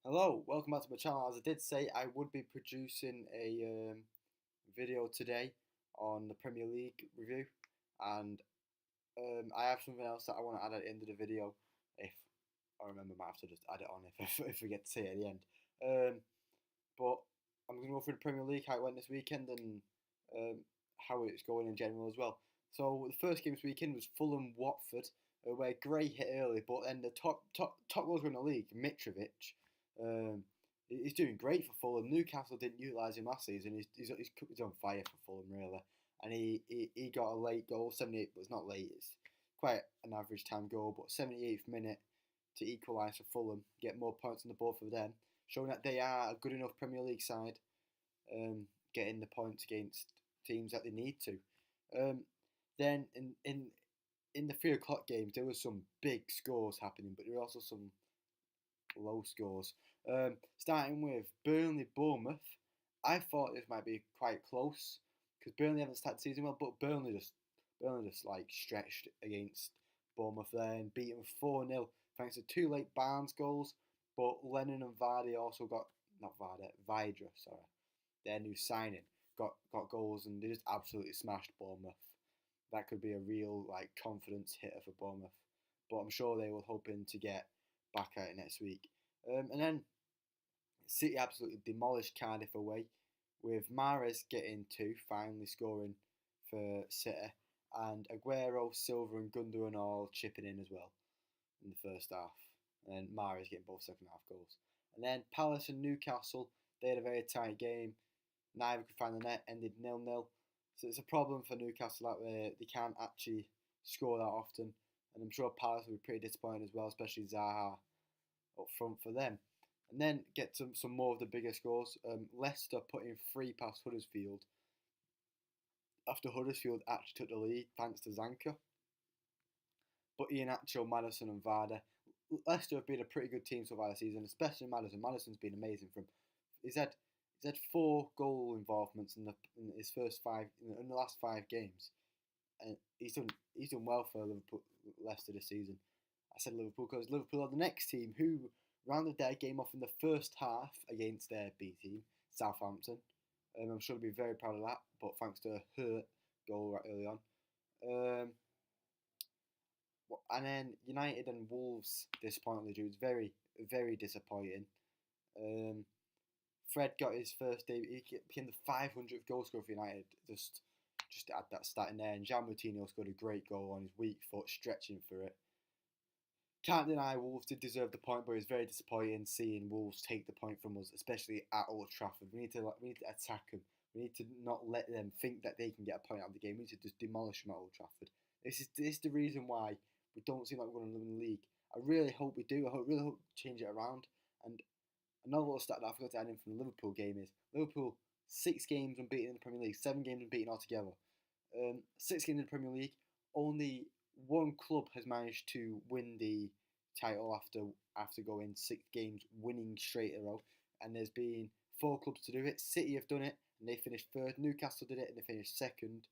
Hello, welcome back to my channel. As I did say, I would be producing a video today on the Premier League review, and I have something else that I want to add at the end of the video. If I remember, I might have to just add it on if we get to see it at the end. But I'm going to go through the Premier League, how it went this weekend, and um, how it's going in general as well. So the first game this weekend was Fulham Watford, where Gray hit early, but then the top goal scorer in the league, Mitrovic. Um, he's doing great for Fulham. Newcastle didn't utilise him last season. He's on fire for Fulham really, and he got a late goal, 78, but it's not late. It's quite an average time goal, but 78th minute to equalise for Fulham, get more points on the board for them, showing that they are a good enough Premier League side, getting the points against teams that they need to. Um, then in the 3 o'clock games, there was some big scores happening, but there were also some low scores. Starting with Burnley Bournemouth, I thought this might be quite close because Burnley haven't started the season well, but Burnley just like stretched against Bournemouth there and beat them 4-0 thanks to 2 late Barnes goals. But Lennon and Vardy also got not Vardy, Vidra, sorry, their new signing got goals and they just absolutely smashed Bournemouth. That could be a real like confidence hitter for Bournemouth, but I'm sure they will hoping to get back at it next week. And then City absolutely demolished Cardiff away, with Mahrez getting 2, finally scoring for City, and Aguero, Silva, and Gundogan all chipping in as well in the first half, and Mahrez getting both second half goals. And then Palace and Newcastle, they had a very tight game. Neither could find the net, ended 0-0. So it's a problem for Newcastle that they can't actually score that often. And I'm sure Palace will be pretty disappointed as well, especially Zaha up front for them. And then get some more of the bigger scores. Leicester putting 3 past Huddersfield after Huddersfield actually took the lead thanks to Zanka. But Iheanacho, Maddison and Varda. Leicester have been a pretty good team so far this season, especially Maddison. Maddison's been amazing from. He's had he's had 4 goal involvements in his first 5 in the last 5 games, and he's done well for Liverpool Leicester this season. I said Liverpool because Liverpool are the next team who rounded their game off in the first half against their B team, Southampton. I'm sure they'll be very proud of that, but thanks to a hurt goal right early on. Um, and then United and Wolves disappointingly drew. It's very, very disappointing. Um, Fred got his first debut. He became the 500th goal scorer for United. Just add that stat in there. And Jan Martino scored a great goal on his weak foot, stretching for it. Can't deny Wolves did deserve the point, but it was very disappointing seeing Wolves take the point from us, especially at Old Trafford. We need to attack them. We need to not let them think that they can get a point out of the game. We need to just demolish them at Old Trafford. This is the reason why we don't seem like we're going to win the league. I really hope we do. Really hope we change it around. And another little stat that I forgot to add in from the Liverpool game is Liverpool 6 games unbeaten in the Premier League, 7 games unbeaten altogether. 6 games in the Premier League. Only one club has managed to win the title after going 6 games winning straight in a row, and there's been 4 clubs to do it. City have done it, and they finished third. Newcastle did it, and they finished second.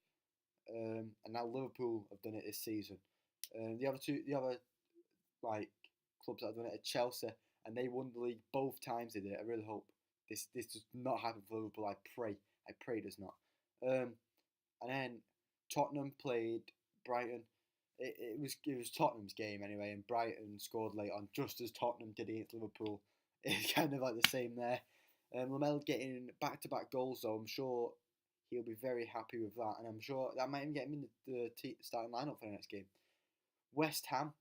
And now Liverpool have done it this season. The other like clubs that have done it are Chelsea, and they won the league both times they did it. I really hope this does not happen for Liverpool. I pray it does not. And then Tottenham played Brighton. It was Tottenham's game anyway, and Brighton scored late on, just as Tottenham did against Liverpool. It's kind of like the same there. Lamela getting back-to-back goals, though. I'm sure he'll be very happy with that, and I'm sure that might even get him in the starting lineup for the next game. West Ham,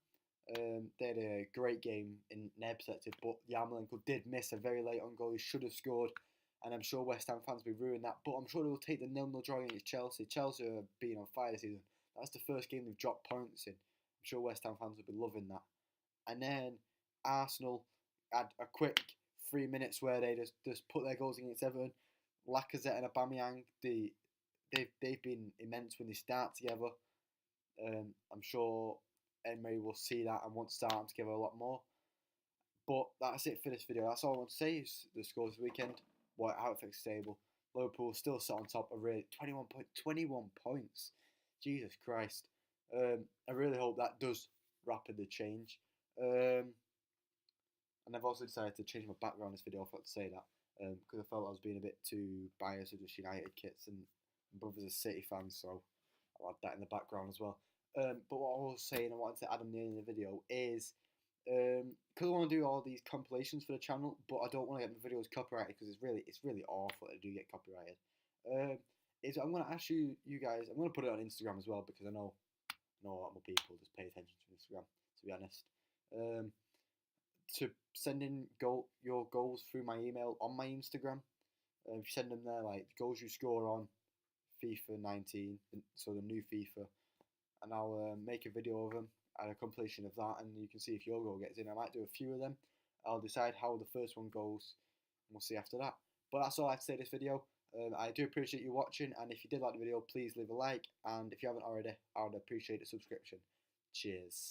they had a great game in their perspective, but Yarmolenko did miss a very late on goal. He should have scored, and I'm sure West Ham fans will be ruining that. But I'm sure they will take the 0-0 draw against Chelsea. Chelsea are being on fire this season. That's the first game they've dropped points in. I'm sure West Ham fans will be loving that. And then Arsenal had a quick 3 minutes where they just put their goals against Everton. Lacazette and Aubameyang, they've been immense when they start together. I'm sure Emery will see that and want to start them together a lot more. But that's it for this video. That's all I want to say is the scores this weekend, how it affects the table. Liverpool still sat on top of really 21 points. Jesus Christ. I really hope that does rapidly change. And I've also decided to change my background in this video. I forgot to say that because I felt I was being a bit too biased with just United kits, and my brother's a City fan, so I'll add that in the background as well. But what I was saying I wanted to add on the end of the video is because I want to do all these compilations for the channel, but I don't want to get my videos copyrighted because it's really awful that I do get copyrighted. Um, is I'm gonna ask you guys. I'm gonna put it on Instagram as well because I know a lot more people just pay attention to Instagram. To be honest, um, to send in your goals through my email on my Instagram. If you send them there, like goals you score on FIFA 19, so the new FIFA, and I'll make a video of them and a compilation of that, and you can see if your goal gets in. I might do a few of them. I'll decide how the first one goes, and we'll see after that. But that's all I have to say this video. I do appreciate you watching, and if you did like the video, please leave a like, and if you haven't already, I would appreciate a subscription. Cheers.